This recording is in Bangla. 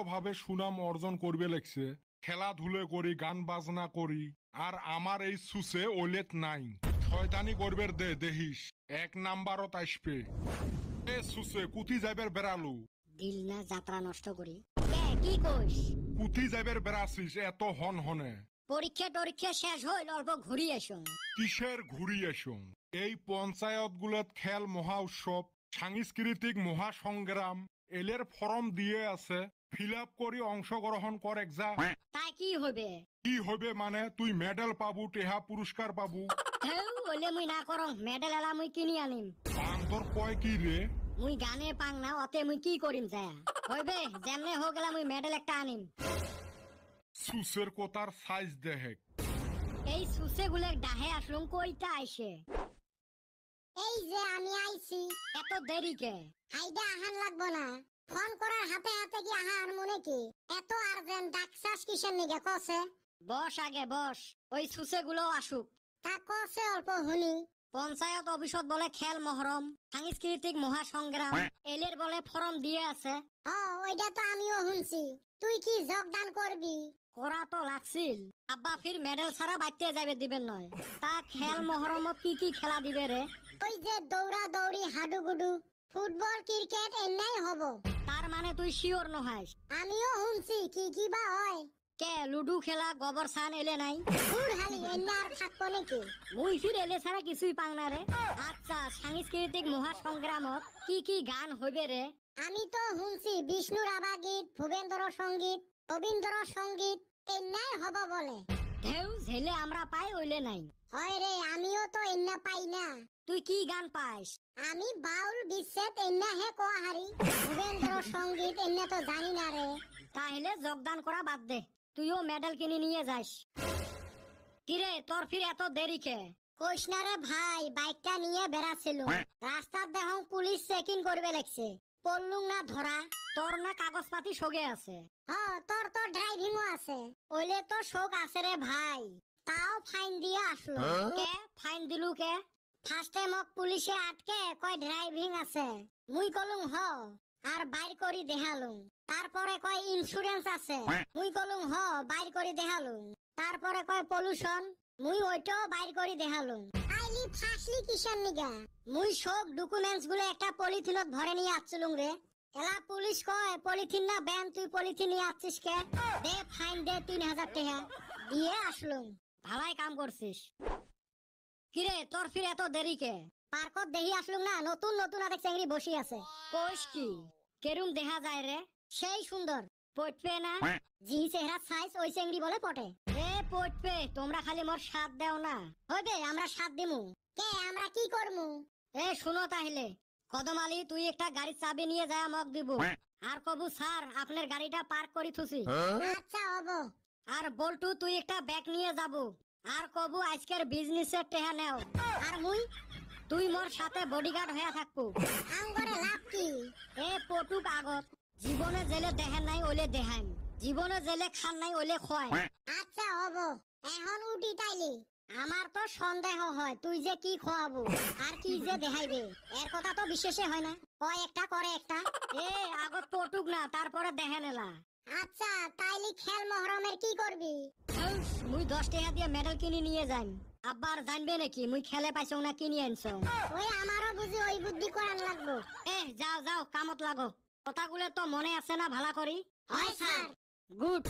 ভাবে সুনাম অর্জন করবে লেগছে, খেলাধুলে করি, গান বাজনা করি, আর আমার এই সুসে ওলেট নাই। শয়তানি করবে দে দেহিস, 1 নাম্বারত আসবে। এ সুসে কুতি যাইবের বেড়ালু, দিল না যাত্রা নষ্ট করি। কি কইস? কুতি যাইবের বেড়াছিস এত হন হনে? পরীক্ষা শেষ হইল, অল্প ঘুরি এসো। কিসের ঘুরি এসং? এই পঞ্চায়েত গুলোত খেল মহা উৎসব, সাংস্কৃতিক মহাসংগ্রাম এলের ফর্ম দিয়ে আছে, ফিল আপ করি অংশগ্রহণ কর যা। তাই কি হবে? কি হবে মানে? তুই মেডেল পাবু, টেহা পুরস্কার পাবু। হেউ ওলে মুই না করং, মেডেল এলা মুই কিনি আনিম। বান্দর কয় কি রে? মুই গানে পাং না, অতে মুই কি করিম যা। হইবে যেমনে হোক গেলা মুই মেডেল একটা আনিম। সুসের কোতার সাইজ দেহেক। এই সুসে গুলে ডাহে আসলুম কইতা আইছে। এই যে আমি আইছি। এত দেরি কে? হাইডা আহান লাগবো না, ফোন করার হাতে হাতে কি আহার মনে কি? এত আর্জেন্ট ডাকছাস কিসের নিগে কসে? বস আগে বস, ওই সুসে গুলো আসুক। তা কসে অল্প হুনি। পঞ্চায়েত অফিসত বলে খেল মহরম, সাংস্কৃতিক মহাসংগ্রাম এলের বলে ফর্ম দিয়ে আছে। ওইটা তো আমিও শুনছি। তুই কি যোগদান করবি? করা তো লাগছিল, আব্বা ফির মেডেল ছাড়া বাইতে যাবে দিবেন নয়। তা খেল মহরমত কি কি খেলা দিবে রে? ওই যে দৌড়া দৌড়ি, হাডুগুডু, ফুটবল, ক্রিকেট এমনাই হব। তার মানে তুই শিওর নহাইস? আমিও শুনছি কি কি বা হয়। কে লুডু খেলা গোবর সান এলে নাই? দূর হালি এমনি আর থাকবো নাকি? মুই ফির এলে ছাড়া কিছুই পাং না রে। আচ্ছা, সাংস্কৃতিক মহাসংগ্রামত কি কি গান হইবে রে? আমি তো শুনছি বিষ্ণু রাভা গীত, ভূপেন্দ্র সঙ্গীত, রবীন্দ্র সঙ্গীত এমনাই হব বলে। ঢেউ ঝেলে আমরা পাই ওইলে নাই। হয় রে, আমিও তো এমনা পাই না। তুই কি গান পাইস? আমি বাউল বিচ্ছেদ এমনা হে কোয়া হারি, ভূপেন্দ্র সঙ্গীত এমনা তো জানি না রে। তাহলে যোগদান করা বাদ দে, তুইও মেডেল কিনে নিয়ে যাস। কিরে তোর ফির এত দেরি কে? কইস না রে ভাই, বাইকটা নিয়ে বেড়াছিল, রাস্তার দেখং পুলিশ চেকিং করবে লাগছে, পড়লুম না ধরা। তোর না কাগজ পাতি সগে আছে? তোর তো ড্রাইভিংও আছে। ওইলে তো শোক আছে রে ভাই, তাও ফাইন দিয়ে আসলো। কে ফাইন দিলু কে? ফার্স্টে মোক পুলিশে আটকে কয় ড্রাইভিং আছে, মুই কলুম হ, আর বাইর করি দেখালুম। তারপরে কয় ইন্স্যুরেন্স আছে, মুই কলুম হ, বাইর করি দেখালুম। তারপরে কয় পলিউশন, মুই ওইটাও বাইর করি দেখালুম। আইলি ফাঁসলি কিসের নিগা? মুই সব ডকুমেন্টস গুলো একটা পলিথিনত ভরে নিয়ে আসছিলুম রে। এলা পুলিশ কয় পলিথিন না ব্যান, তুই পলিথিন নিয়ে আসছিস কে? দে ফাইন দে 3000 টাকা দিয়ে আসলুম। ভালাই কাম করছিস। কিরে তোর ফির এত দেরি কে? পার্কত দেখি আসলুম না, নতুন নতুন আরেক চেংড়ি বসি আছে। কোষ কি কেরুম দেখা যায় রে? সেই সুন্দর, পটবে না? জি চেহারা সাইজ ওই চেংড়ি বলে পটে। এ পটবে, তোমরা খালি মোর সাথ দেও না। হইবে আমরা সাথ দিমু। কে আমরা কি করমু? এ শুনো তাহলে, কদম আলী তুই একটা গাড়ির চাবি নিয়ে যায় মগ দিব, আর কবু স্যার আপনার গাড়িটা পার্ক করি থুসি। আচ্ছা হব। আর বল্টু তুই একটা ব্যাগ নিয়ে যাব, আর কবু আজকের বিজনেসের টেহা নেও। আর মুই? তুই মোর সাথে বডিগার্ড হয়ে থাকবো। আঙ্গরে লাভ কি? এ পটুক আগত, জীবনে জেলে দেখেন নাই ওলে দেখাইম, জীবনে জেলে খান নাই ওলে খোয়াই। আচ্ছা হব, এখন উঠি তাইলে। আমার তো সন্দেহ হয় তুই যে কি খোয়াবো আর কি যে দেখাইবে, এর কথা তো বিশ্বাসে হয় না। কয় একটা করে একটা। এ আগত পটুক না, তারপরে দেখে নেলা। আচ্ছা তাইলে খেল মহরমের কি করবি? মুই 10 টাকা দিয়ে মেডেল কিনে নিয়ে যাইম। আব্বার জানবে নাকি মুই খেলে পাইছো না কিনে আনছো? ওই আমারও বুঝি ওই বুদ্ধি করান লাগবো। যাও যাও কামত লাগো। কথাগুলো তো মনে আছে না ভালা করি? হয় স্যার। গুড।